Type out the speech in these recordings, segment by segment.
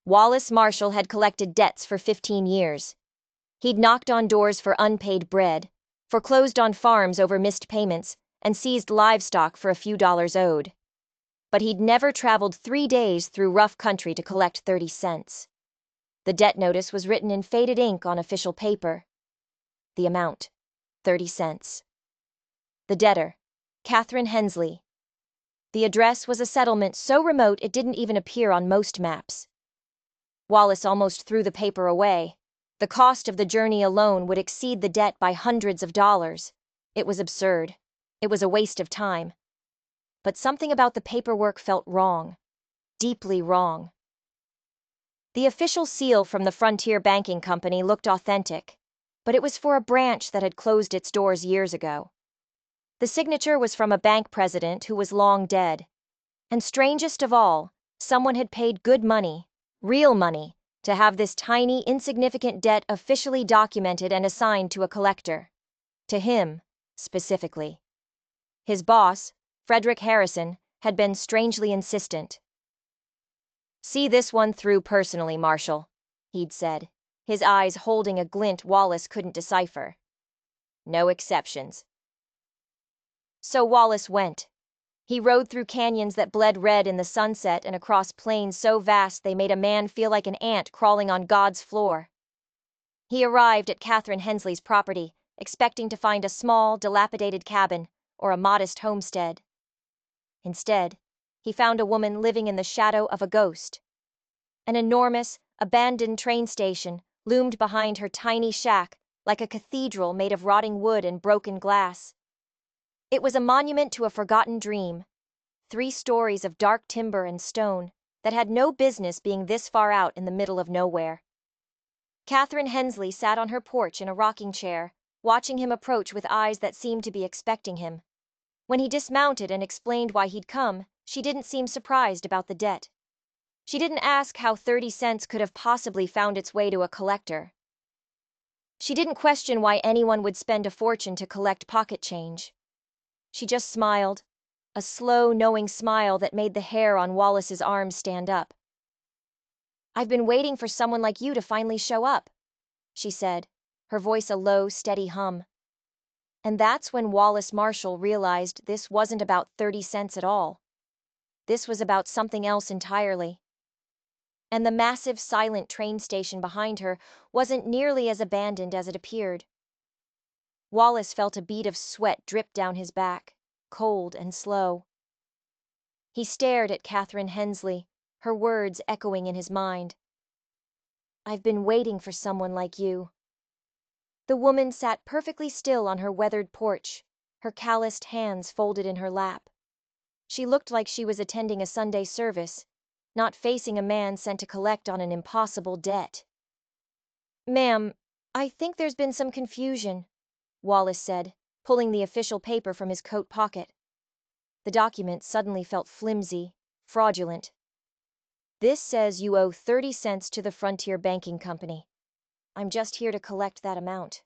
Wallace Marshall had collected debts for 15 years. He'd knocked on doors for unpaid bread, foreclosed on farms over missed payments, and seized livestock for a few dollars owed. But he'd never traveled 3 days through rough country to collect 30 cents. The debt notice was written in faded ink on official paper. The amount, 30 cents. The debtor, Catherine Hensley. The address was a settlement so remote it didn't even appear on most maps. Wallace almost threw the paper away. The cost of the journey alone would exceed the debt by hundreds of dollars. It was absurd. It was a waste of time. But something about the paperwork felt wrong. Deeply wrong. The official seal from the Frontier Banking Company looked authentic, but it was for a branch that had closed its doors years ago. The signature was from a bank president who was long dead. And strangest of all, someone had paid good money, real money, to have this tiny, insignificant debt officially documented and assigned to a collector. To him, specifically. His boss, Frederick Harrison, had been strangely insistent. "See this one through personally, Marshall," he'd said, his eyes holding a glint Wallace couldn't decipher. "No exceptions." So Wallace went. He rode through canyons that bled red in the sunset and across plains so vast they made a man feel like an ant crawling on God's floor. He arrived at Catherine Hensley's property, expecting to find a small, dilapidated cabin or a modest homestead. Instead, he found a woman living in the shadow of a ghost. An enormous, abandoned train station loomed behind her tiny shack like a cathedral made of rotting wood and broken glass. It was a monument to a forgotten dream. 3 stories of dark timber and stone that had no business being this far out in the middle of nowhere. Catherine Hensley sat on her porch in a rocking chair, watching him approach with eyes that seemed to be expecting him. When he dismounted and explained why he'd come, she didn't seem surprised about the debt. She didn't ask how 30 cents could have possibly found its way to a collector. She didn't question why anyone would spend a fortune to collect pocket change. She just smiled, a slow, knowing smile that made the hair on Wallace's arms stand up. "I've been waiting for someone like you to finally show up," she said, her voice a low, steady hum. And that's when Wallace Marshall realized this wasn't about 30 cents at all. This was about something else entirely. And the massive, silent train station behind her wasn't nearly as abandoned as it appeared. Wallace felt a bead of sweat drip down his back, cold and slow. He stared at Catherine Hensley, her words echoing in his mind. "I've been waiting for someone like you." The woman sat perfectly still on her weathered porch, her calloused hands folded in her lap. She looked like she was attending a Sunday service, not facing a man sent to collect on an impossible debt. "Ma'am, I think there's been some confusion," Wallace said, pulling the official paper from his coat pocket. The document suddenly felt flimsy, fraudulent. "This says you owe 30 cents to the Frontier Banking Company. I'm just here to collect that amount."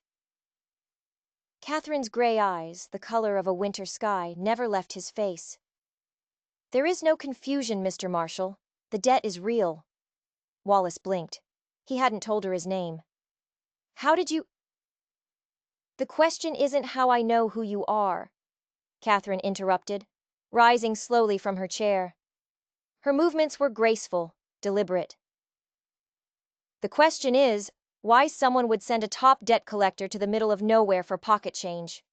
Catherine's gray eyes, the color of a winter sky, never left his face. "There is no confusion, Mr. Marshall. The debt is real." Wallace blinked. He hadn't told her his name. "How did you—" "The question isn't how I know who you are," Catherine interrupted, rising slowly from her chair. Her movements were graceful, deliberate. "The question is, why someone would send a top debt collector to the middle of nowhere for pocket change."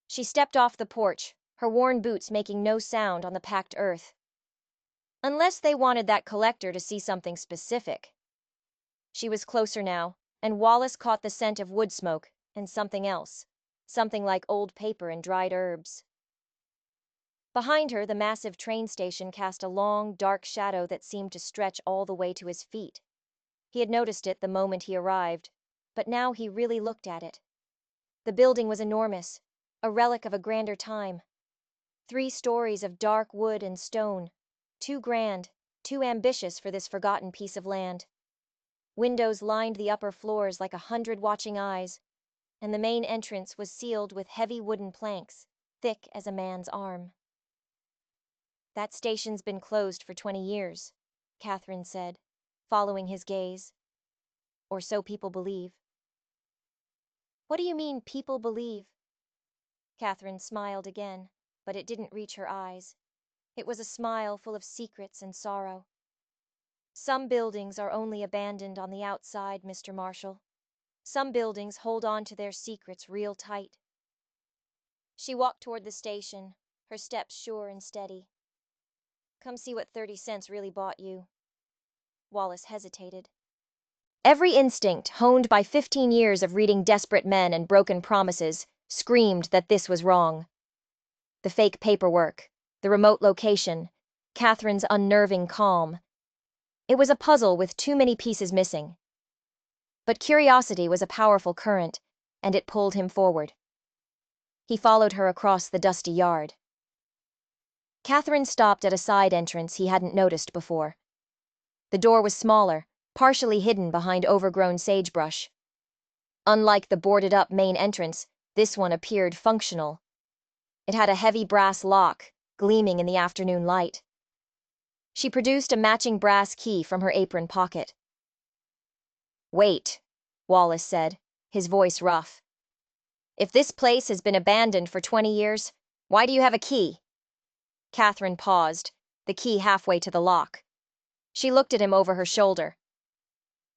She stepped off the porch, her worn boots making no sound on the packed earth. "Unless they wanted that collector to see something specific." She was closer now, and Wallace caught the scent of wood smoke and something else, something like old paper and dried herbs. Behind her, the massive train station cast a long, dark shadow that seemed to stretch all the way to his feet. He had noticed it the moment he arrived, but now he really looked at it. The building was enormous, a relic of a grander time. 3 stories of dark wood and stone, too grand, too ambitious for this forgotten piece of land. Windows lined the upper floors like 100 watching eyes, and the main entrance was sealed with heavy wooden planks, thick as a man's arm. "That station's been closed for 20 years, Catherine said. following his gaze. Or so people believe. What do you mean, people believe? Catherine smiled again, but it didn't reach her eyes. It was a smile full of secrets and sorrow. Some buildings are only abandoned on the outside, Mr. Marshall. Some buildings hold on to their secrets real tight. She walked toward the station, her steps sure and steady. Come see what 30 cents really bought you. Wallace hesitated. Every instinct, honed by 15 years of reading desperate men and broken promises, screamed that this was wrong. The fake paperwork, the remote location, Catherine's unnerving calm. It was a puzzle with too many pieces missing. But curiosity was a powerful current, and it pulled him forward. He followed her across the dusty yard. Catherine stopped at a side entrance he hadn't noticed before. The door was smaller, partially hidden behind overgrown sagebrush. Unlike the boarded-up main entrance, this one appeared functional. It had a heavy brass lock, gleaming in the afternoon light. She produced a matching brass key from her apron pocket. "Wait," Wallace said, his voice rough. "If this place has been abandoned for 20 years, why do you have a key?" Catherine paused, the key halfway to the lock. She looked at him over her shoulder.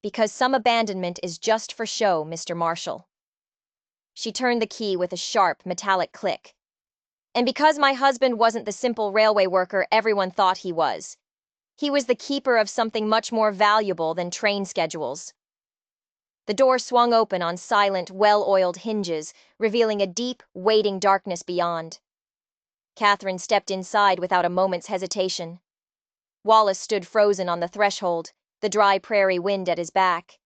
"Because some abandonment is just for show, Mr. Marshall." She turned the key with a sharp, metallic click. "And because my husband wasn't the simple railway worker everyone thought he was. He was the keeper of something much more valuable than train schedules." The door swung open on silent, well-oiled hinges, revealing a deep, waiting darkness beyond. Catherine stepped inside without a moment's hesitation. Wallace stood frozen on the threshold, the dry prairie wind at his back.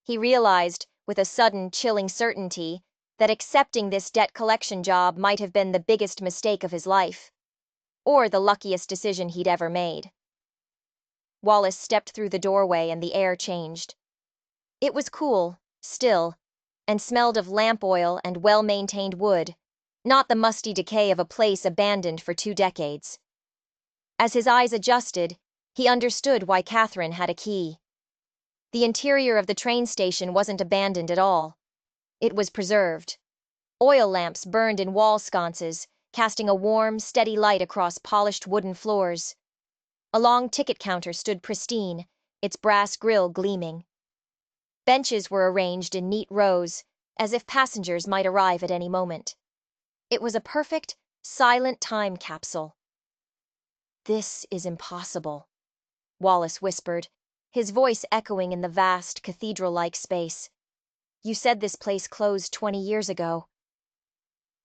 He realized, with a sudden, chilling certainty, that accepting this debt collection job might have been the biggest mistake of his life. Or the luckiest decision he'd ever made. Wallace stepped through the doorway and the air changed. It was cool, still, and smelled of lamp oil and well-maintained wood, not the musty decay of a place abandoned for 2 decades. As his eyes adjusted, he understood why Catherine had a key. The interior of the train station wasn't abandoned at all. It was preserved. Oil lamps burned in wall sconces, casting a warm, steady light across polished wooden floors. A long ticket counter stood pristine, its brass grille gleaming. Benches were arranged in neat rows, as if passengers might arrive at any moment. It was a perfect, silent time capsule. "This is impossible," Wallace whispered, his voice echoing in the vast, cathedral-like space. "You said this place closed 20 years ago."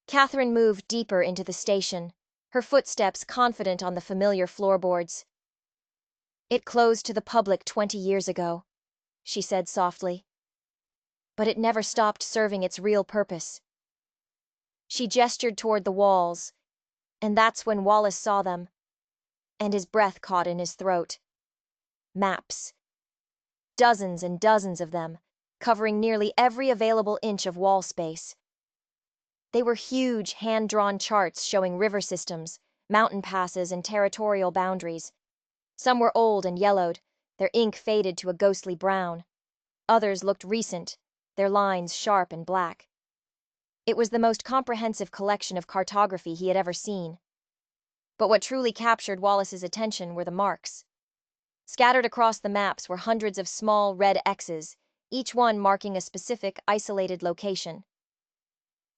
Catherine moved deeper into the station, her footsteps confident on the familiar floorboards. "It closed to the public 20 years ago," she said softly. "But it never stopped serving its real purpose." She gestured toward the walls, and that's when Wallace saw them, and his breath caught in his throat. Maps. Dozens and dozens of them, covering nearly every available inch of wall space. They were huge, hand-drawn charts showing river systems, mountain passes, and territorial boundaries. Some were old and yellowed, their ink faded to a ghostly brown. Others looked recent, their lines sharp and black. It was the most comprehensive collection of cartography he had ever seen. But what truly captured Wallace's attention were the marks. Scattered across the maps were hundreds of small red X's, each one marking a specific, isolated location.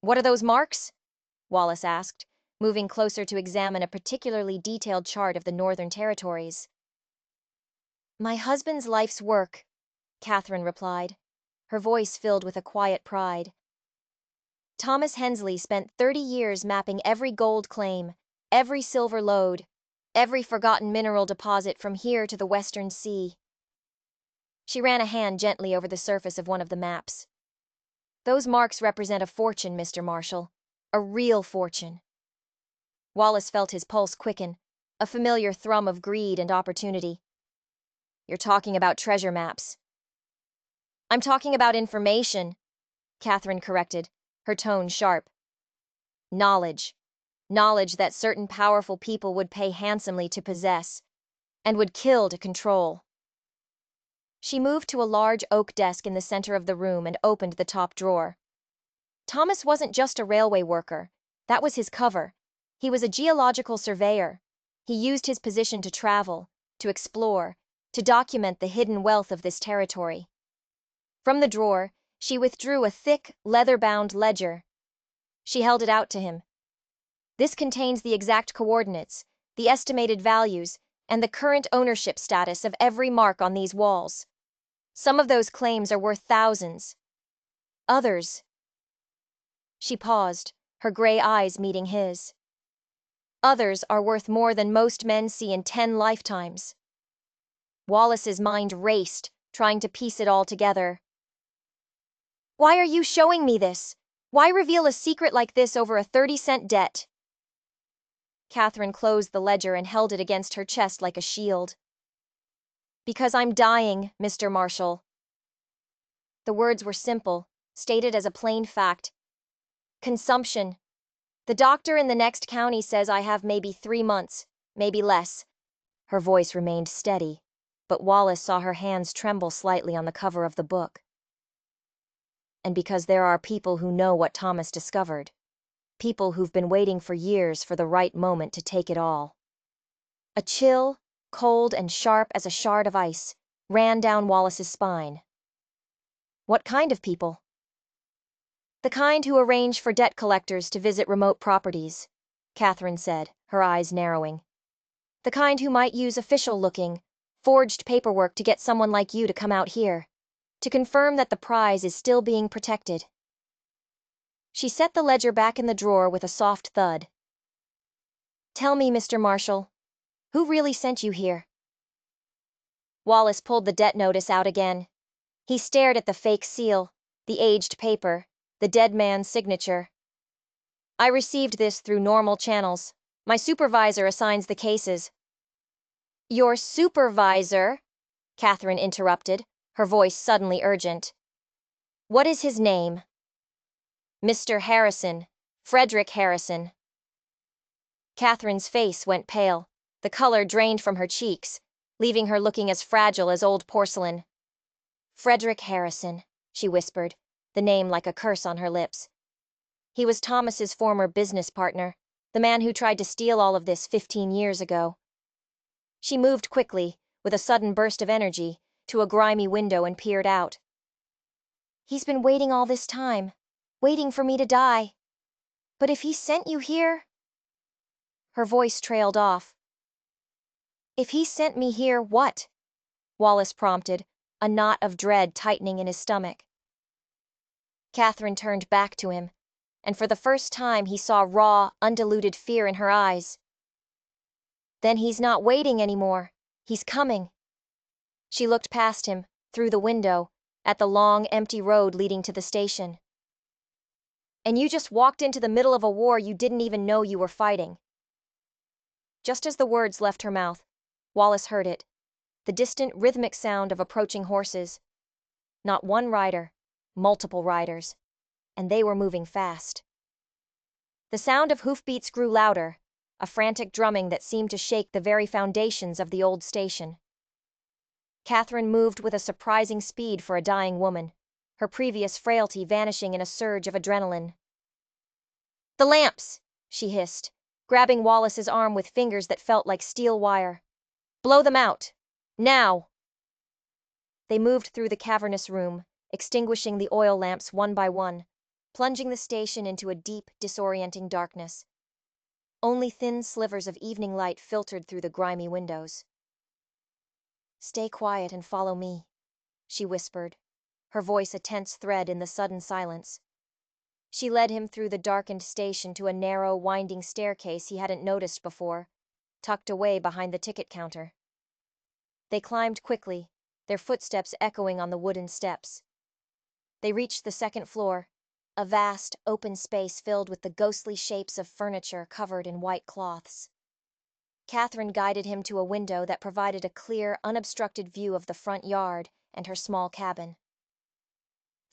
"What are those marks?" Wallace asked, moving closer to examine a particularly detailed chart of the Northern Territories. "My husband's life's work," Catherine replied, her voice filled with a quiet pride. "Thomas Hensley spent 30 years mapping every gold claim, every silver lode, every forgotten mineral deposit from here to the Western Sea." She ran a hand gently over the surface of one of the maps. "Those marks represent a fortune, Mr. Marshall. A real fortune." Wallace felt his pulse quicken, a familiar thrum of greed and opportunity. "You're talking about treasure maps." "I'm talking about information," Catherine corrected, her tone sharp. "Knowledge. Knowledge that certain powerful people would pay handsomely to possess, and would kill to control." She moved to a large oak desk in the center of the room and opened the top drawer. Thomas wasn't just a railway worker. That was his cover. He was a geological surveyor. He used his position to travel, to explore, to document the hidden wealth of this territory. From the drawer, she withdrew a thick, leather-bound ledger. She held it out to him. This contains the exact coordinates, the estimated values, and the current ownership status of every mark on these walls. Some of those claims are worth thousands. Others. She paused, her gray eyes meeting his. Others are worth more than most men see in 10 lifetimes. Wallace's mind raced, trying to piece it all together. Why are you showing me this? Why reveal a secret like this over a 30-cent debt? Catherine closed the ledger and held it against her chest like a shield. Because I'm dying, Mr. Marshall. The words were simple, stated as a plain fact. Consumption. The doctor in the next county says I have maybe 3 months, maybe less. Her voice remained steady, but Wallace saw her hands tremble slightly on the cover of the book. And because there are people who know what Thomas discovered. People who've been waiting for years for the right moment to take it all. A chill, cold and sharp as a shard of ice, ran down Wallace's spine. What kind of people? The kind who arrange for debt collectors to visit remote properties, Catherine said, her eyes narrowing. The kind who might use official-looking, forged paperwork to get someone like you to come out here, to confirm that the prize is still being protected. She set the ledger back in the drawer with a soft thud. Tell me, Mr. Marshall, who really sent you here? Wallace pulled the debt notice out again. He stared at the fake seal, the aged paper, the dead man's signature. I received this through normal channels. My supervisor assigns the cases. Your supervisor? Catherine interrupted, her voice suddenly urgent. What is his name? Mr. Harrison, Frederick Harrison. Catherine's face went pale. The color drained from her cheeks, leaving her looking as fragile as old porcelain. Frederick Harrison, she whispered, the name like a curse on her lips. He was Thomas's former business partner, the man who tried to steal all of this 15 years ago. She moved quickly, with a sudden burst of energy, to a grimy window and peered out. He's been waiting all this time, waiting for me to die. But if he sent you here... Her voice trailed off. If he sent me here, what? Wallace prompted, a knot of dread tightening in his stomach. Catherine turned back to him, and for the first time he saw raw, undiluted fear in her eyes. Then he's not waiting anymore. He's coming. She looked past him, through the window, at the long, empty road leading to the station. And you just walked into the middle of a war you didn't even know you were fighting. Just as the words left her mouth, Wallace heard it, the distant rhythmic sound of approaching horses. Not one rider, multiple riders, and they were moving fast. The sound of hoofbeats grew louder, a frantic drumming that seemed to shake the very foundations of the old station. Catherine moved with a surprising speed for a dying woman, her previous frailty vanishing in a surge of adrenaline. The lamps, she hissed, grabbing Wallace's arm with fingers that felt like steel wire. Blow them out. Now! They moved through the cavernous room, extinguishing the oil lamps one by one, plunging the station into a deep, disorienting darkness. Only thin slivers of evening light filtered through the grimy windows. Stay quiet and follow me, she whispered, her voice a tense thread in the sudden silence. She led him through the darkened station to a narrow, winding staircase he hadn't noticed before, tucked away behind the ticket counter. They climbed quickly, their footsteps echoing on the wooden steps. They reached the second floor, a vast, open space filled with the ghostly shapes of furniture covered in white cloths. Catherine guided him to a window that provided a clear, unobstructed view of the front yard and her small cabin.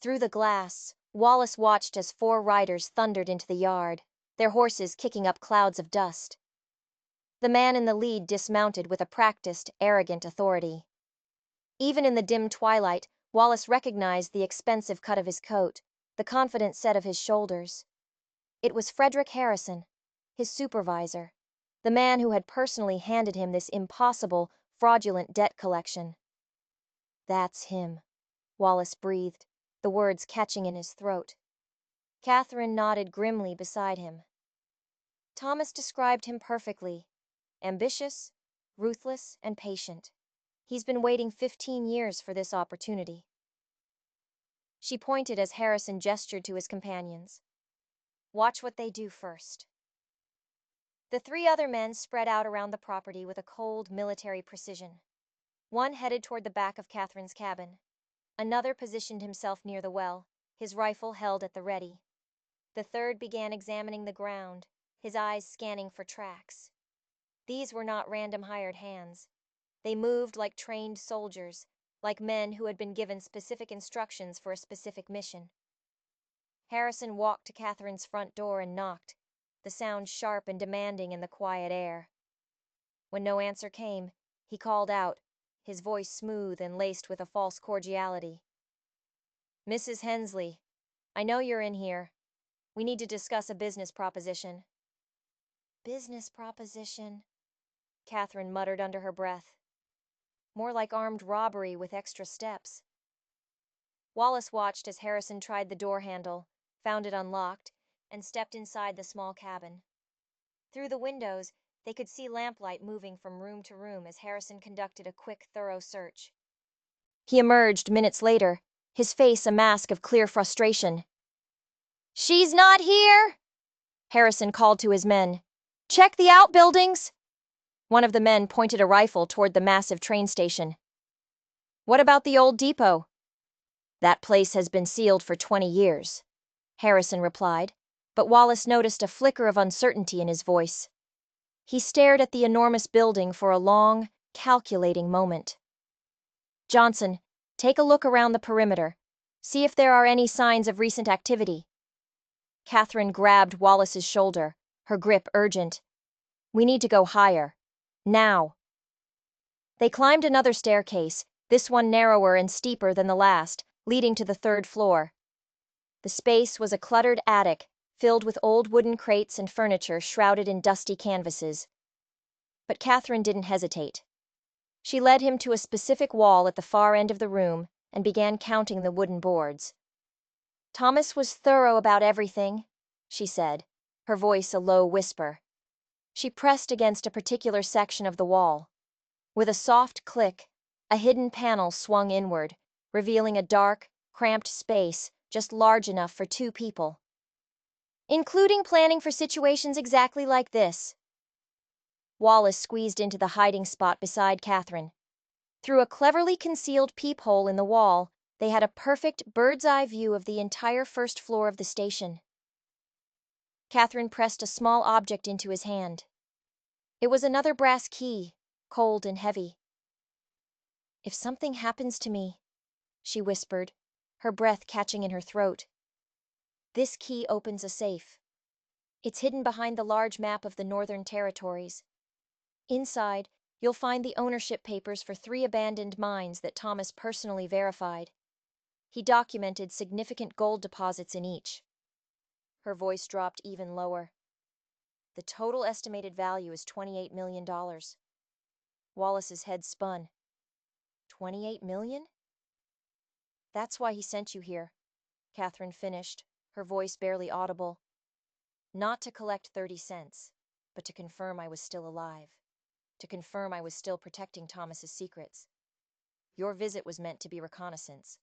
Through the glass, Wallace watched as 4 riders thundered into the yard, their horses kicking up clouds of dust. The man in the lead dismounted with a practiced, arrogant authority. Even in the dim twilight, Wallace recognized the expensive cut of his coat, the confident set of his shoulders. It was Frederick Harrison, his supervisor, the man who had personally handed him this impossible, fraudulent debt collection. "That's him," Wallace breathed, the words catching in his throat. Catherine nodded grimly beside him. Thomas described him perfectly: ambitious, ruthless, and patient. He's been waiting 15 years for this opportunity. She pointed as Harrison gestured to his companions. "Watch what they do first." The three other men spread out around the property with a cold, military precision. One headed toward the back of Catherine's cabin. Another positioned himself near the well, his rifle held at the ready. The third began examining the ground, his eyes scanning for tracks. These were not random hired hands. They moved like trained soldiers, like men who had been given specific instructions for a specific mission. Harrison walked to Catherine's front door and knocked, the sound sharp and demanding in the quiet air. When no answer came, he called out, his voice smooth and laced with a false cordiality. "Mrs. Hensley, I know you're in here. We need to discuss a business proposition." "Business proposition," Catherine muttered under her breath. More like armed robbery with extra steps. Wallace watched as Harrison tried the door handle, found it unlocked, and stepped inside the small cabin. Through the windows, they could see lamplight moving from room to room as Harrison conducted a quick, thorough search. He emerged minutes later, his face a mask of clear frustration. "She's not here!" Harrison called to his men. "Check the outbuildings!" One of the men pointed a rifle toward the massive train station. "What about the old depot?" "That place has been sealed for 20 years," Harrison replied, but Wallace noticed a flicker of uncertainty in his voice. He stared at the enormous building for a long, calculating moment. "Johnson, take a look around the perimeter. See if there are any signs of recent activity." Catherine grabbed Wallace's shoulder, her grip urgent. "We need to go higher. Now." They climbed another staircase, this one narrower and steeper than the last, leading to the third floor. The space was a cluttered attic, filled with old wooden crates and furniture shrouded in dusty canvases. But Catherine didn't hesitate. She led him to a specific wall at the far end of the room and began counting the wooden boards. "Thomas was thorough about everything," she said, her voice a low whisper. She pressed against a particular section of the wall. With a soft click, a hidden panel swung inward, revealing a dark, cramped space just large enough for 2 people. "Including planning for situations exactly like this." Wallace squeezed into the hiding spot beside Catherine. Through a cleverly concealed peephole in the wall, they had a perfect bird's-eye view of the entire first floor of the station. Catherine pressed a small object into his hand. It was another brass key, cold and heavy. "If something happens to me," she whispered, her breath catching in her throat, "this key opens a safe. It's hidden behind the large map of the Northern Territories. Inside, you'll find the ownership papers for 3 abandoned mines that Thomas personally verified. He documented significant gold deposits in each." Her voice dropped even lower. "The total estimated value is $28 million. Wallace's head spun. "28 million? "That's why he sent you here," Catherine finished, her voice barely audible. "Not to collect 30 cents, but to confirm I was still alive. To confirm I was still protecting Thomas's secrets. Your visit was meant to be reconnaissance,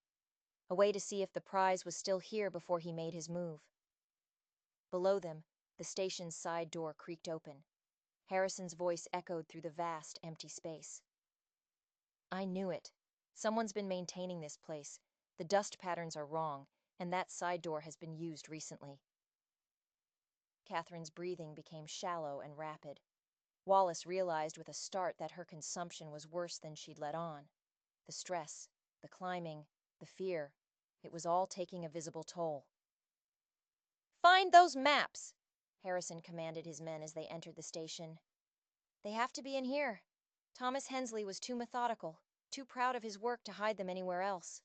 a way to see if the prize was still here before he made his move." Below them, the station's side door creaked open. Harrison's voice echoed through the vast, empty space. "I knew it. Someone's been maintaining this place. The dust patterns are wrong, and that side door has been used recently." Catherine's breathing became shallow and rapid. Wallace realized with a start that her consumption was worse than she'd let on. The stress, the climbing, the fear, it was all taking a visible toll. "Find those maps!" Harrison commanded his men as they entered the station. "They have to be in here. Thomas Hensley was too methodical. too proud of his work to hide them anywhere else.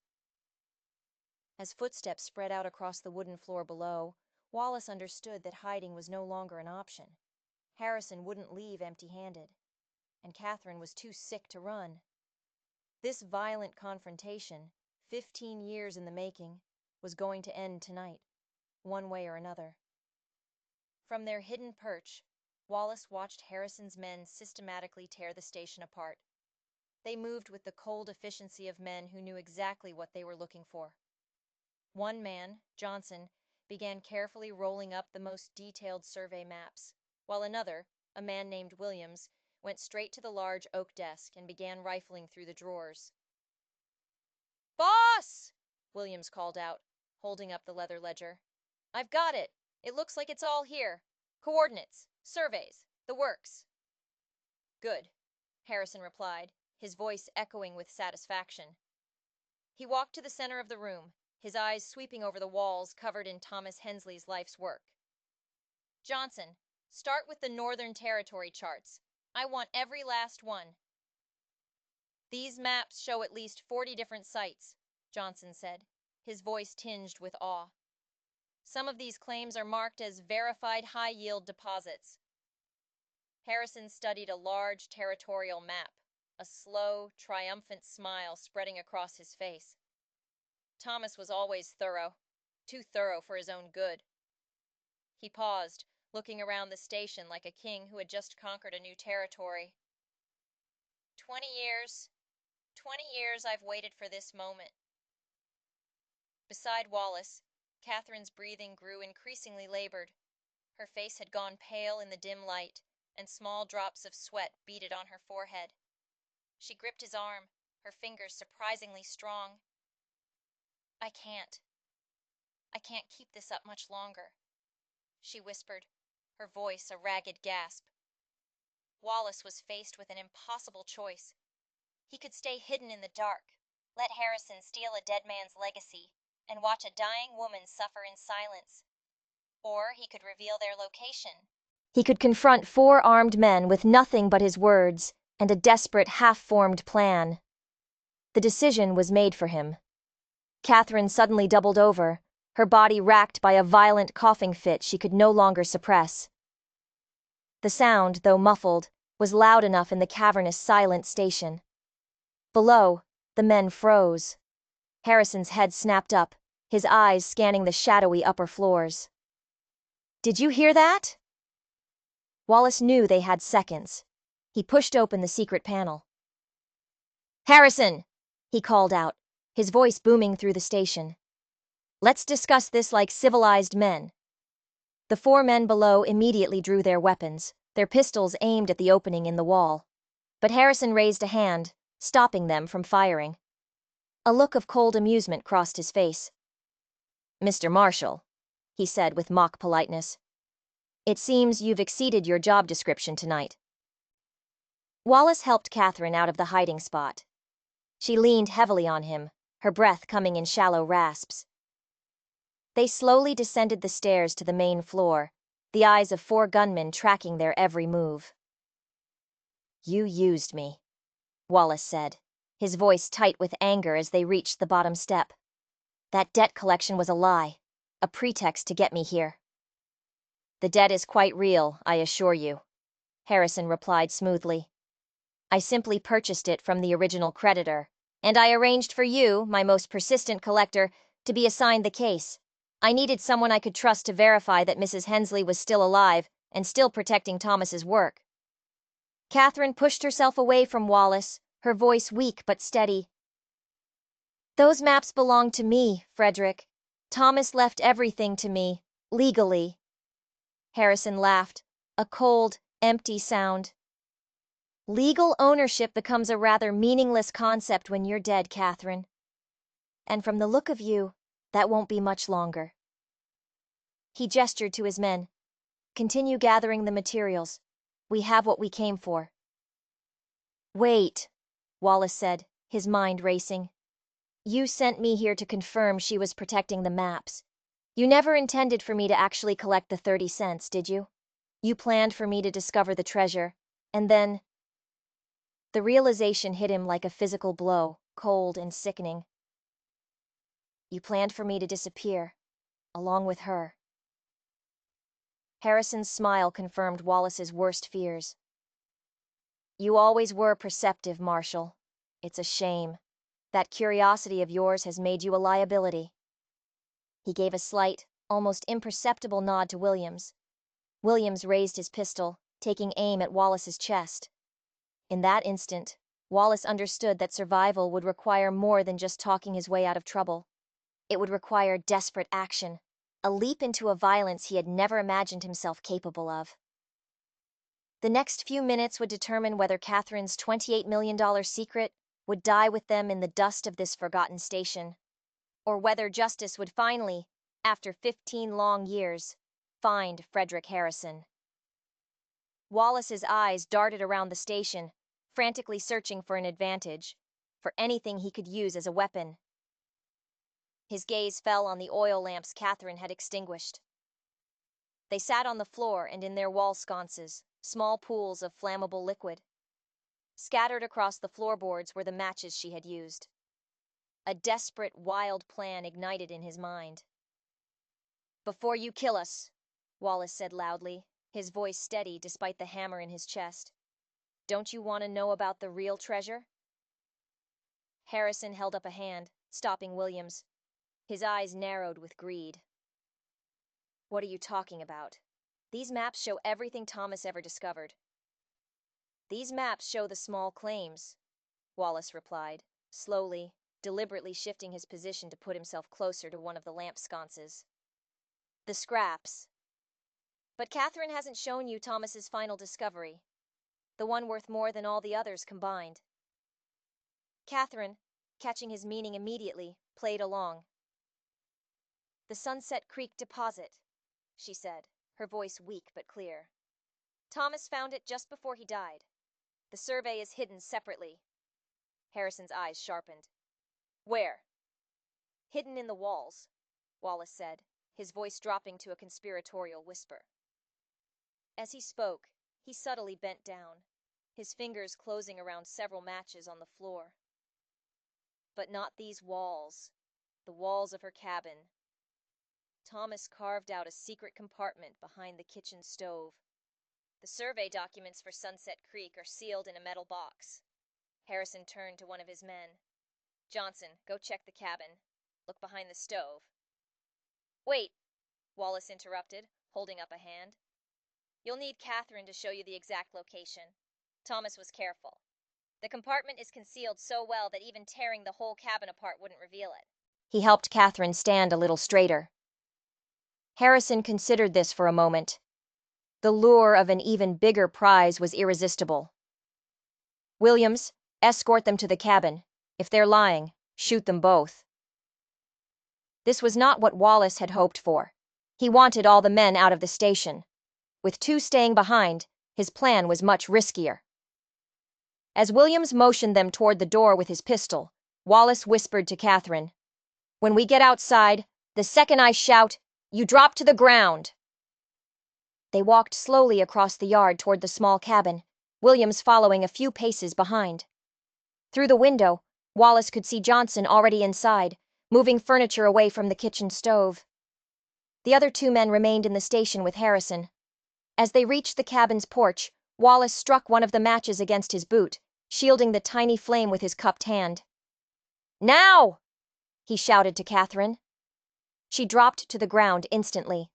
As footsteps spread out across the wooden floor below, Wallace understood that hiding was no longer an option. Harrison wouldn't leave empty-handed, and Catherine was too sick to run. This violent confrontation, 15 years in the making, was going to end tonight, one way or another. From their hidden perch, Wallace watched Harrison's men systematically tear the station apart. They moved with the cold efficiency of men who knew exactly what they were looking for. One man, Johnson, began carefully rolling up the most detailed survey maps, while another, a man named Williams, went straight to the large oak desk and began rifling through the drawers. "Boss!" Williams called out, holding up the leather ledger. "I've got it. It looks like it's all here. Coordinates, surveys, the works." "Good," Harrison replied, his voice echoing with satisfaction. He walked to the center of the room, his eyes sweeping over the walls covered in Thomas Hensley's life's work. "Johnson, start with the Northern Territory charts. I want every last one." "These maps show at least 40 different sites," Johnson said, his voice tinged with awe. "Some of these claims are marked as verified high-yield deposits." Harrison studied a large territorial map, a slow, triumphant smile spreading across his face. Thomas was always thorough, too thorough for his own good. He paused, looking around the station like a king who had just conquered a new territory. 20 years I've waited for this moment." Beside Wallace, Catherine's breathing grew increasingly labored. Her face had gone pale in the dim light, and small drops of sweat beaded on her forehead. She gripped his arm, her fingers surprisingly strong. I can't keep this up much longer," she whispered, her voice a ragged gasp. Wallace was faced with an impossible choice. He could stay hidden in the dark, let Harrison steal a dead man's legacy, and watch a dying woman suffer in silence. Or he could reveal their location. He could confront 4 armed men with nothing but his words and a desperate half-formed plan. The decision was made for him. Catherine suddenly doubled over, her body racked by a violent coughing fit she could no longer suppress. The sound, though muffled, was loud enough in the cavernous, silent station. Below, the men froze. Harrison's head snapped up, his eyes scanning the shadowy upper floors. "Did you hear that?" Wallace knew they had seconds. He pushed open the secret panel. "Harrison!" he called out, his voice booming through the station. "Let's discuss this like civilized men." The 4 men below immediately drew their weapons, their pistols aimed at the opening in the wall. But Harrison raised a hand, stopping them from firing. A look of cold amusement crossed his face. "Mr. Marshall," he said with mock politeness, "it seems you've exceeded your job description tonight." Wallace helped Catherine out of the hiding spot. She leaned heavily on him, her breath coming in shallow rasps. They slowly descended the stairs to the main floor, the eyes of 4 gunmen tracking their every move. "You used me," Wallace said, his voice tight with anger as they reached the bottom step. "That debt collection was a lie, a pretext to get me here." "The debt is quite real, I assure you," Harrison replied smoothly. "I simply purchased it from the original creditor, and I arranged for you, my most persistent collector, to be assigned the case. I needed someone I could trust to verify that Mrs. Hensley was still alive and still protecting Thomas's work." Catherine pushed herself away from Wallace, her voice weak but steady. "Those maps belong to me, Frederick. Thomas left everything to me, legally." Harrison laughed, a cold, empty sound. "Legal ownership becomes a rather meaningless concept when you're dead, Catherine. And from the look of you, that won't be much longer." He gestured to his men. "Continue gathering the materials. We have what we came for." "Wait," Wallace said, his mind racing. "You sent me here to confirm she was protecting the maps. You never intended for me to actually collect the 30 cents, did you? You planned for me to discover the treasure, and then..." The realization hit him like a physical blow, cold and sickening. You planned for me to disappear, along with her. Harrison's smile confirmed Wallace's worst fears. You always were perceptive, Marshall. It's a shame. That curiosity of yours has made you a liability. He gave a slight, almost imperceptible nod to Williams. Williams raised his pistol, taking aim at Wallace's chest. In that instant, Wallace understood that survival would require more than just talking his way out of trouble. It would require desperate action, a leap into a violence he had never imagined himself capable of. The next few minutes would determine whether Catherine's $28 million secret would die with them in the dust of this forgotten station, or whether justice would finally, after 15 long years, find Frederick Harrison. Wallace's eyes darted around the station, frantically searching for an advantage, for anything he could use as a weapon. His gaze fell on the oil lamps Catherine had extinguished. They sat on the floor and in their wall sconces, small pools of flammable liquid. Scattered across the floorboards were the matches she had used. A desperate, wild plan ignited in his mind. "Before you kill us," Wallace said loudly, his voice steady despite the hammer in his chest, "don't you want to know about the real treasure?" Harrison held up a hand, stopping Williams. His eyes narrowed with greed. "What are you talking about? These maps show everything Thomas ever discovered." "These maps show the small claims," Wallace replied, slowly, deliberately shifting his position to put himself closer to one of the lamp sconces. "The scraps. But Catherine hasn't shown you Thomas's final discovery, the one worth more than all the others combined." Catherine, catching his meaning immediately, played along. "The Sunset Creek deposit," she said, her voice weak but clear. "Thomas found it just before he died. The survey is hidden separately." Harrison's eyes sharpened. "Where?" "Hidden in the walls," Wallace said, his voice dropping to a conspiratorial whisper. As he spoke, he subtly bent down, his fingers closing around several matches on the floor. "But not these walls, the walls of her cabin. Thomas carved out a secret compartment behind the kitchen stove. The survey documents for Sunset Creek are sealed in a metal box." Harrison turned to one of his men. "Johnson, go check the cabin. Look behind the stove." "Wait," Wallace interrupted, holding up a hand. "You'll need Catherine to show you the exact location. Thomas was careful. The compartment is concealed so well that even tearing the whole cabin apart wouldn't reveal it." He helped Catherine stand a little straighter. Harrison considered this for a moment. The lure of an even bigger prize was irresistible. "Williams, escort them to the cabin. If they're lying, shoot them both." This was not what Wallace had hoped for. He wanted all the men out of the station. With two staying behind, his plan was much riskier. As Williams motioned them toward the door with his pistol, Wallace whispered to Catherine, "When we get outside, the second I shout, you drop to the ground." They walked slowly across the yard toward the small cabin, Williams following a few paces behind. Through the window, Wallace could see Johnson already inside, moving furniture away from the kitchen stove. The other two men remained in the station with Harrison. As they reached the cabin's porch, Wallace struck one of the matches against his boot, shielding the tiny flame with his cupped hand. "Now!" he shouted to Catherine. She dropped to the ground instantly.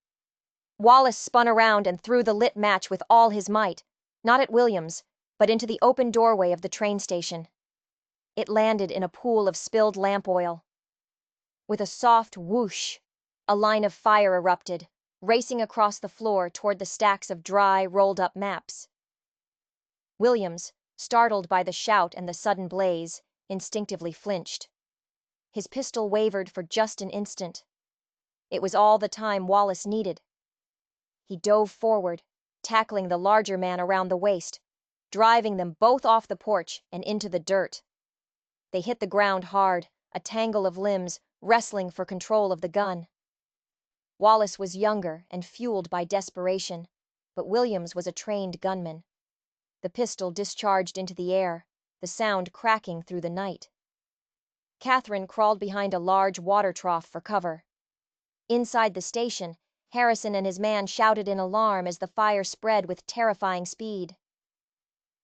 Wallace spun around and threw the lit match with all his might, not at Williams, but into the open doorway of the train station. It landed in a pool of spilled lamp oil. With a soft whoosh, a line of fire erupted, racing across the floor toward the stacks of dry, rolled-up maps. Williams, startled by the shout and the sudden blaze, instinctively flinched. His pistol wavered for just an instant. It was all the time Wallace needed. He dove forward, tackling the larger man around the waist, driving them both off the porch and into the dirt. They hit the ground hard, a tangle of limbs, wrestling for control of the gun. Wallace was younger and fueled by desperation, but Williams was a trained gunman. The pistol discharged into the air, the sound cracking through the night. Catherine crawled behind a large water trough for cover. Inside the station, Harrison and his man shouted in alarm as the fire spread with terrifying speed.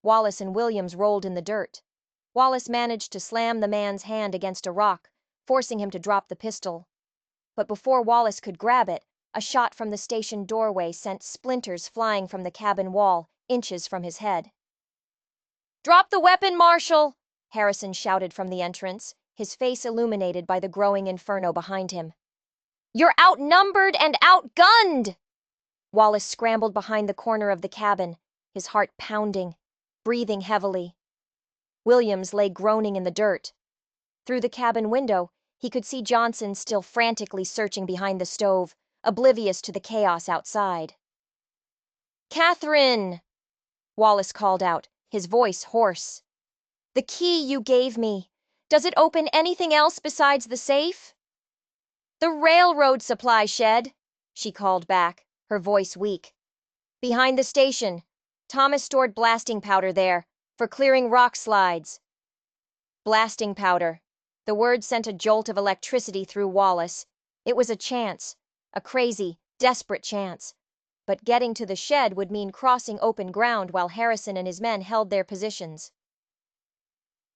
Wallace and Williams rolled in the dirt. Wallace managed to slam the man's hand against a rock, forcing him to drop the pistol. But before Wallace could grab it, a shot from the station doorway sent splinters flying from the cabin wall, inches from his head. "Drop the weapon, Marshal!" Harrison shouted from the entrance, his face illuminated by the growing inferno behind him. "You're outnumbered and outgunned!" Wallace scrambled behind the corner of the cabin, his heart pounding, breathing heavily. Williams lay groaning in the dirt. Through the cabin window, he could see Johnson still frantically searching behind the stove, oblivious to the chaos outside. "Catherine!" Wallace called out, his voice hoarse. "The key you gave me. Does it open anything else besides the safe?" "The railroad supply shed," she called back, her voice weak. "Behind the station. Thomas stored blasting powder there, for clearing rock slides." Blasting powder. The word sent a jolt of electricity through Wallace. It was a chance, a crazy, desperate chance. But getting to the shed would mean crossing open ground while Harrison and his men held their positions.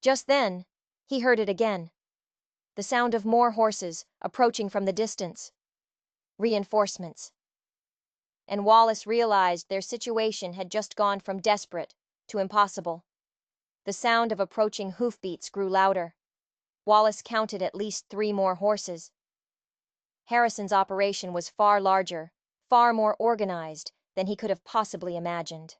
Just then, he heard it again. The sound of more horses, approaching from the distance. Reinforcements. And Wallace realized their situation had just gone from desperate to impossible. The sound of approaching hoofbeats grew louder. Wallace counted at least 3 more horses. Harrison's operation was far larger, far more organized than he could have possibly imagined.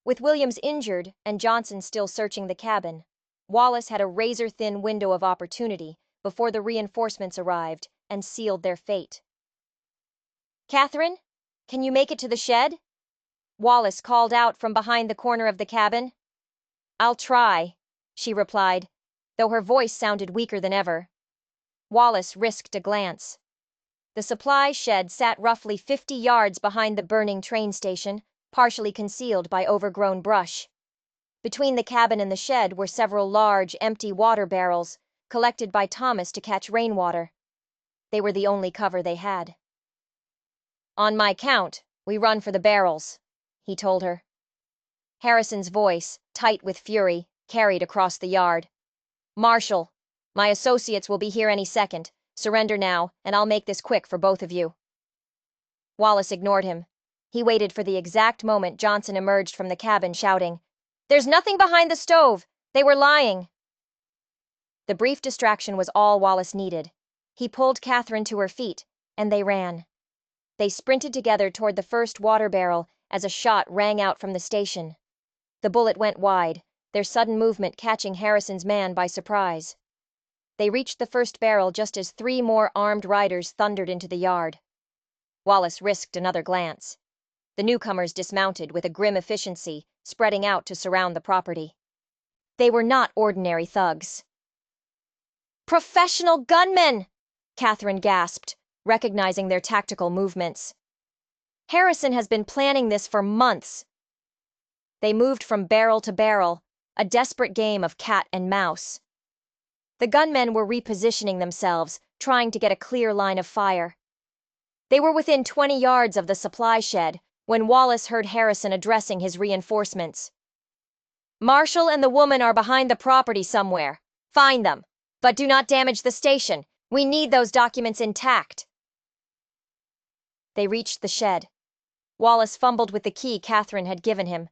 With Williams injured and Johnson still searching the cabin, Wallace had a razor-thin window of opportunity before the reinforcements arrived and sealed their fate. "Catherine, can you make it to the shed?" Wallace called out from behind the corner of the cabin. "I'll try," she replied, though her voice sounded weaker than ever. Wallace risked a glance. The supply shed sat roughly 50 yards behind the burning train station, partially concealed by overgrown brush. Between the cabin and the shed were several large, empty water barrels, collected by Thomas to catch rainwater. They were the only cover they had. "On my count, we run for the barrels," he told her. Harrison's voice, tight with fury, carried across the yard. "Marshal, my associates will be here any second. Surrender now, and I'll make this quick for both of you." Wallace ignored him. He waited for the exact moment Johnson emerged from the cabin shouting, "There's nothing behind the stove! They were lying!" The brief distraction was all Wallace needed. He pulled Catherine to her feet, and they ran. They sprinted together toward the first water barrel as a shot rang out from the station. The bullet went wide, their sudden movement catching Harrison's man by surprise. They reached the first barrel just as 3 more armed riders thundered into the yard. Wallace risked another glance. The newcomers dismounted with a grim efficiency, spreading out to surround the property. They were not ordinary thugs. "Professional gunmen!" Catherine gasped, recognizing their tactical movements. "Harrison has been planning this for months." They moved from barrel to barrel, a desperate game of cat and mouse. The gunmen were repositioning themselves, trying to get a clear line of fire. They were within 20 yards of the supply shed when Wallace heard Harrison addressing his reinforcements. "Marshal and the woman are behind the property somewhere. Find them, but do not damage the station. We need those documents intact." They reached the shed. Wallace fumbled with the key Catherine had given him.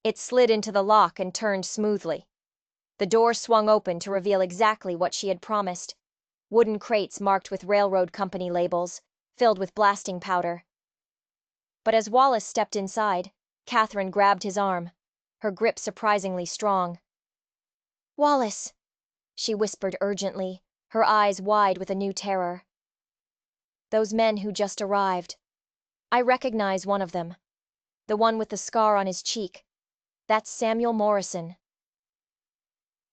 It slid into the lock and turned smoothly. The door swung open to reveal exactly what she had promised. Wooden crates marked with railroad company labels, filled with blasting powder. But as Wallace stepped inside, Catherine grabbed his arm, her grip surprisingly strong. "Wallace," she whispered urgently, her eyes wide with a new terror. "Those men who just arrived. I recognize one of them. The one with the scar on his cheek. That's Samuel Morrison."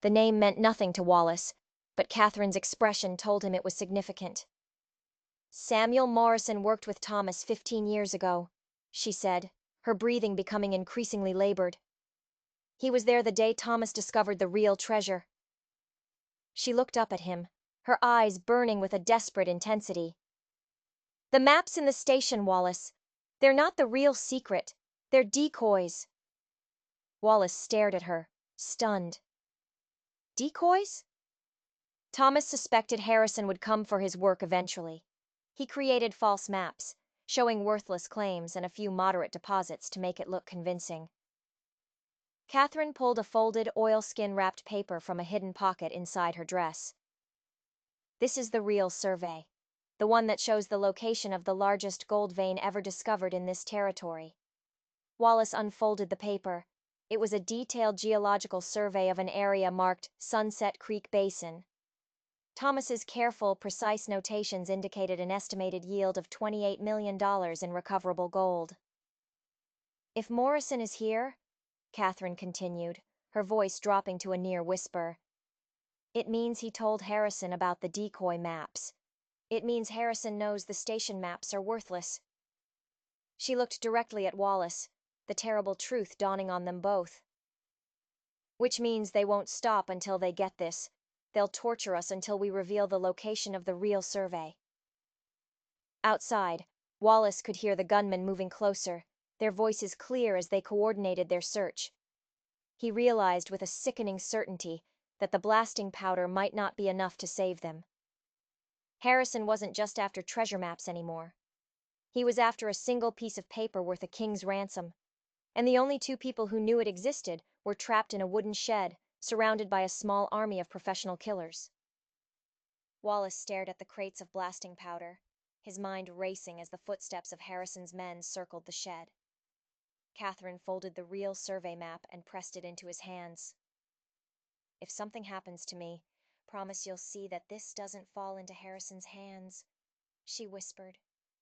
The name meant nothing to Wallace, but Catherine's expression told him it was significant. "Samuel Morrison worked with Thomas 15 years ago," she said, her breathing becoming increasingly labored. He was there the day Thomas discovered the real treasure. She looked up at him, her eyes burning with a desperate intensity. The maps in the station, Wallace. They're not the real secret. They're decoys. Wallace stared at her, stunned. Decoys? Thomas suspected Harrison would come for his work eventually. He created false maps, showing worthless claims and a few moderate deposits to make it look convincing. Catherine pulled a folded, oilskin-wrapped paper from a hidden pocket inside her dress. This is the real survey, the one that shows the location of the largest gold vein ever discovered in this territory. Wallace unfolded the paper. It was a detailed geological survey of an area marked Sunset Creek Basin. Thomas's careful, precise notations indicated an estimated yield of $28 million in recoverable gold. If Morrison is here, Catherine continued, her voice dropping to a near whisper, it means he told Harrison about the decoy maps. It means Harrison knows the station maps are worthless. She looked directly at Wallace, the terrible truth dawning on them both. Which means they won't stop until they get this. They'll torture us until we reveal the location of the real survey. Outside, Wallace could hear the gunmen moving closer, their voices clear as they coordinated their search. He realized with a sickening certainty that the blasting powder might not be enough to save them. Harrison wasn't just after treasure maps anymore. He was after a single piece of paper worth a king's ransom, and the only two people who knew it existed were trapped in a wooden shed, surrounded by a small army of professional killers. Wallace stared at the crates of blasting powder, his mind racing as the footsteps of Harrison's men circled the shed. Catherine folded the real survey map and pressed it into his hands. If something happens to me, promise you'll see that this doesn't fall into Harrison's hands, she whispered,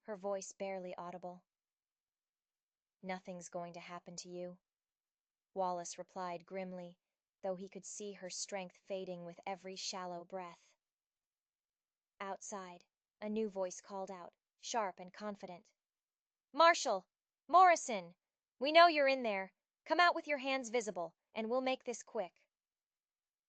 her voice barely audible. Nothing's going to happen to you, Wallace replied grimly, though he could see her strength fading with every shallow breath. Outside, a new voice called out, sharp and confident. Marshal! Morrison! We know you're in there. Come out with your hands visible, and we'll make this quick.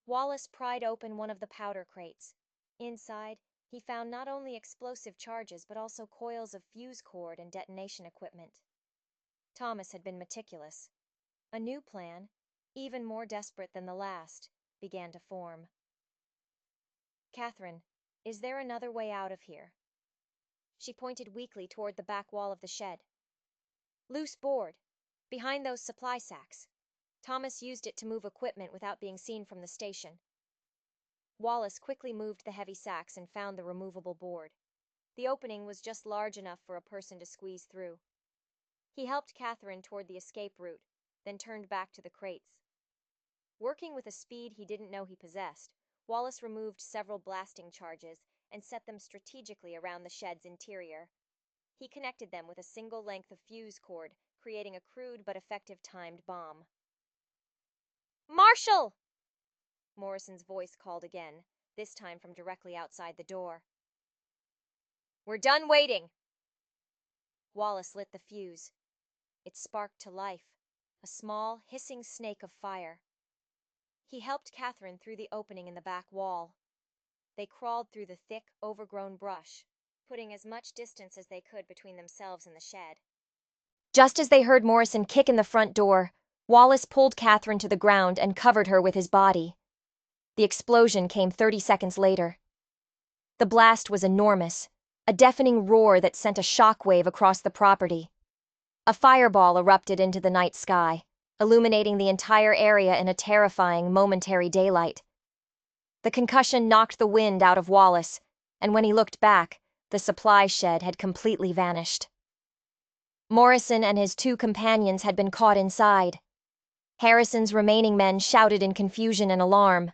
Wallace pried open one of the powder crates. Inside, he found not only explosive charges but also coils of fuse cord and detonation equipment. Thomas had been meticulous. A new plan, even more desperate than the last, began to form. Catherine, is there another way out of here? She pointed weakly toward the back wall of the shed. Loose board, behind those supply sacks. Thomas used it to move equipment without being seen from the station. Wallace quickly moved the heavy sacks and found the removable board. The opening was just large enough for a person to squeeze through. He helped Catherine toward the escape route, then turned back to the crates. Working with a speed he didn't know he possessed, Wallace removed several blasting charges and set them strategically around the shed's interior. He connected them with a single length of fuse cord, creating a crude but effective timed bomb. Marshal! Morrison's voice called again, this time from directly outside the door. We're done waiting! Wallace lit the fuse. It sparked to life, a small, hissing snake of fire. He helped Catherine through the opening in the back wall. They crawled through the thick, overgrown brush, putting as much distance as they could between themselves and the shed. Just as they heard Morrison kick in the front door, Wallace pulled Catherine to the ground and covered her with his body. The explosion came 30 seconds later. The blast was enormous, a deafening roar that sent a shockwave across the property. A fireball erupted into the night sky, illuminating the entire area in a terrifying, momentary daylight. The concussion knocked the wind out of Wallace, and when he looked back, the supply shed had completely vanished. Morrison and his two companions had been caught inside. Harrison's remaining men shouted in confusion and alarm.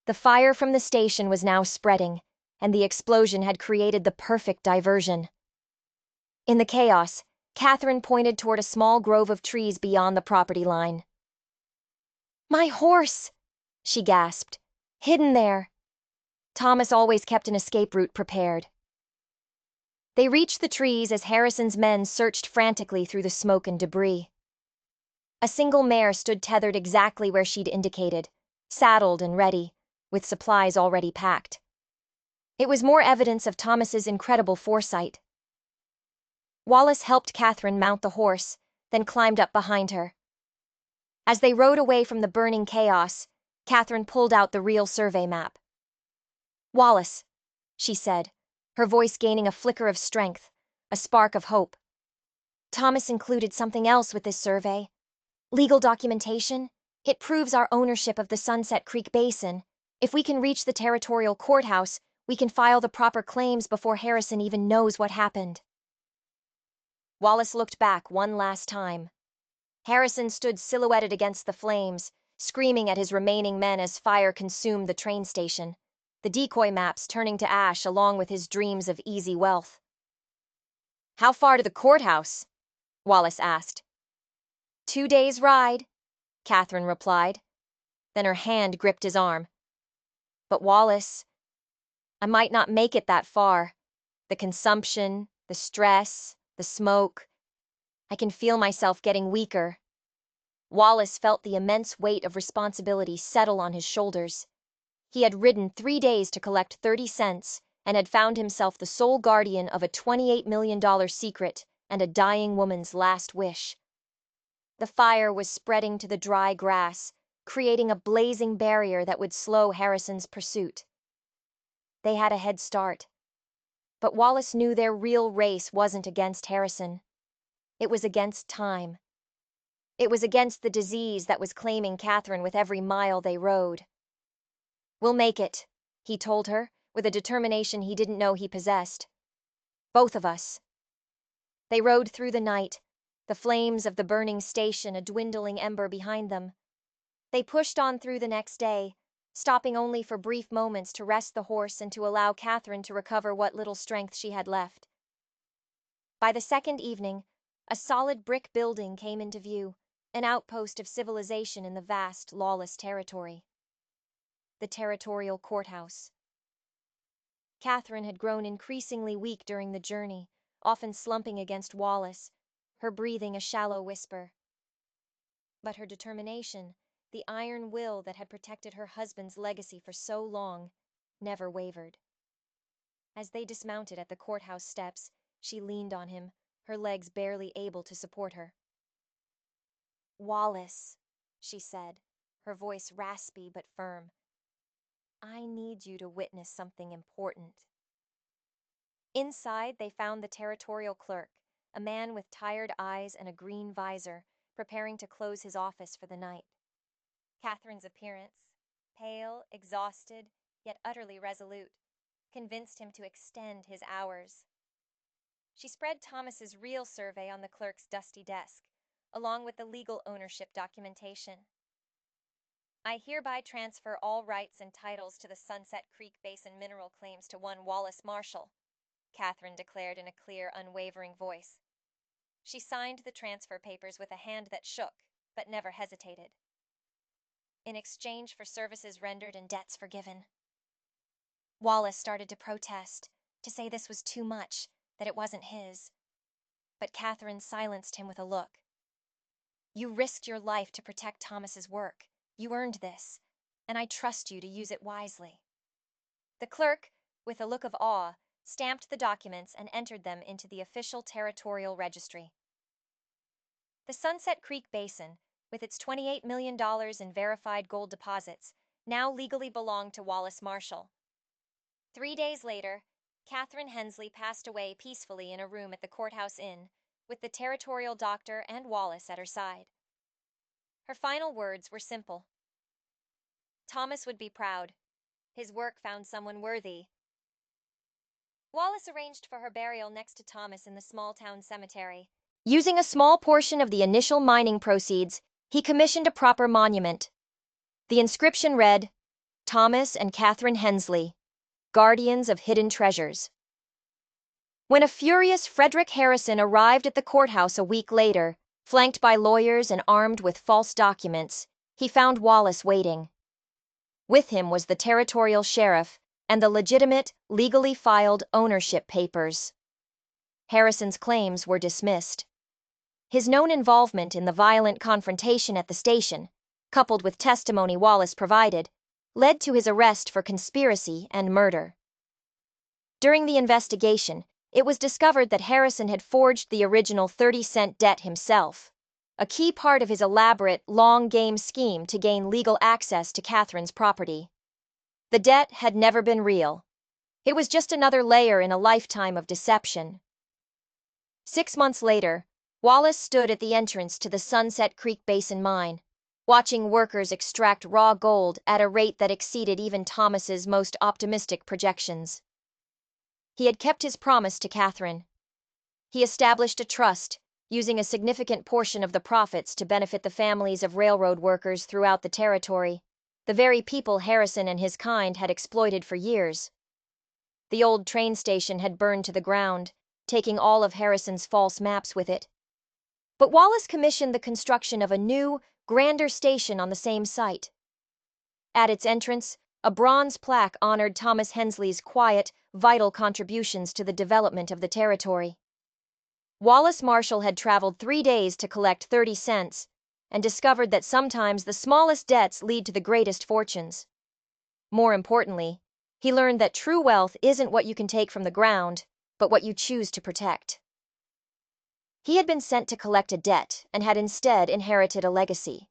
The fire from the station was now spreading, and the explosion had created the perfect diversion. In the chaos, Catherine pointed toward a small grove of trees beyond the property line. My horse! She gasped. Hidden there. Thomas always kept an escape route prepared. They reached the trees as Harrison's men searched frantically through the smoke and debris. A single mare stood tethered exactly where she'd indicated, saddled and ready, with supplies already packed. It was more evidence of Thomas's incredible foresight. Wallace helped Catherine mount the horse, then climbed up behind her. As they rode away from the burning chaos, Catherine pulled out the real survey map. "Wallace," she said, her voice gaining a flicker of strength, a spark of hope. "Thomas included something else with this survey. Legal documentation. It proves our ownership of the Sunset Creek Basin. If we can reach the territorial courthouse, we can file the proper claims before Harrison even knows what happened." Wallace looked back one last time. Harrison stood silhouetted against the flames, screaming at his remaining men as fire consumed the train station, the decoy maps turning to ash along with his dreams of easy wealth. "How far to the courthouse?" Wallace asked. 2 days' ride," Catherine replied. Then her hand gripped his arm. "But Wallace, I might not make it that far. The consumption, the stress, the smoke. I can feel myself getting weaker." Wallace felt the immense weight of responsibility settle on his shoulders. He had ridden 3 days to collect 30 cents and had found himself the sole guardian of a $28 million secret and a dying woman's last wish. The fire was spreading to the dry grass, creating a blazing barrier that would slow Harrison's pursuit. They had a head start. But Wallace knew their real race wasn't against Harrison. It was against time. It was against the disease that was claiming Catherine with every mile they rode. "We'll make it," he told her, with a determination he didn't know he possessed. "Both of us." They rode through the night, the flames of the burning station a dwindling ember behind them. They pushed on through the next day, stopping only for brief moments to rest the horse and to allow Catherine to recover what little strength she had left. By the second evening, a solid brick building came into view, an outpost of civilization in the vast, lawless territory. The territorial courthouse. Catherine had grown increasingly weak during the journey, often slumping against Wallace, her breathing a shallow whisper. But her determination, the iron will that had protected her husband's legacy for so long, never wavered. As they dismounted at the courthouse steps, she leaned on him, her legs barely able to support her. "Wallace," she said, her voice raspy but firm, "I need you to witness something important." Inside, they found the territorial clerk, a man with tired eyes and a green visor, preparing to close his office for the night. Catherine's appearance, pale, exhausted, yet utterly resolute, convinced him to extend his hours. She spread Thomas's real survey on the clerk's dusty desk, along with the legal ownership documentation. "I hereby transfer all rights and titles to the Sunset Creek Basin mineral claims to one Wallace Marshall," Catherine declared in a clear, unwavering voice. She signed the transfer papers with a hand that shook, but never hesitated. "In exchange for services rendered and debts forgiven." Wallace started to protest, to say this was too much, that it wasn't his. But Catherine silenced him with a look. "You risked your life to protect Thomas's work. You earned this, and I trust you to use it wisely." The clerk, with a look of awe, stamped the documents and entered them into the official territorial registry. The Sunset Creek Basin, with its $28 million in verified gold deposits, now legally belonged to Wallace Marshall. 3 days later, Catherine Hensley passed away peacefully in a room at the Courthouse Inn, with the territorial doctor and Wallace at her side. Her final words were simple. Thomas would be proud. His work found someone worthy. Wallace arranged for her burial next to Thomas in the small-town cemetery. Using a small portion of the initial mining proceeds, he commissioned a proper monument. The inscription read, "Thomas and Catherine Hensley, Guardians of Hidden Treasures." When a furious Frederick Harrison arrived at the courthouse a week later, flanked by lawyers and armed with false documents, he found Wallace waiting. With him was the territorial sheriff and the legitimate, legally filed ownership papers. Harrison's claims were dismissed. His known involvement in the violent confrontation at the station, coupled with testimony Wallace provided, led to his arrest for conspiracy and murder. During the investigation, it was discovered that Harrison had forged the original 30-cent debt himself, a key part of his elaborate, long-game scheme to gain legal access to Catherine's property. The debt had never been real. It was just another layer in a lifetime of deception. 6 months later, Wallace stood at the entrance to the Sunset Creek Basin mine, watching workers extract raw gold at a rate that exceeded even Thomas's most optimistic projections. He had kept his promise to Catherine. He established a trust, using a significant portion of the profits to benefit the families of railroad workers throughout the territory, the very people Harrison and his kind had exploited for years. The old train station had burned to the ground, taking all of Harrison's false maps with it. But Wallace commissioned the construction of a new, grander station on the same site. At its entrance, a bronze plaque honored Thomas Hensley's quiet, vital contributions to the development of the territory. Wallace Marshall had traveled 3 days to collect 30 cents and discovered that sometimes the smallest debts lead to the greatest fortunes. More importantly, he learned that true wealth isn't what you can take from the ground, but what you choose to protect. He had been sent to collect a debt and had instead inherited a legacy.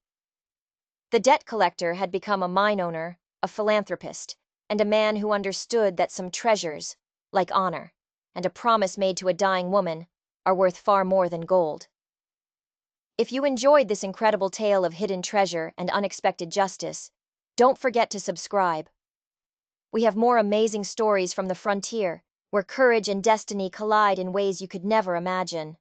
The debt collector had become a mine owner, a philanthropist, and a man who understood that some treasures, like honor, and a promise made to a dying woman, are worth far more than gold. If you enjoyed this incredible tale of hidden treasure and unexpected justice, don't forget to subscribe. We have more amazing stories from the frontier, where courage and destiny collide in ways you could never imagine.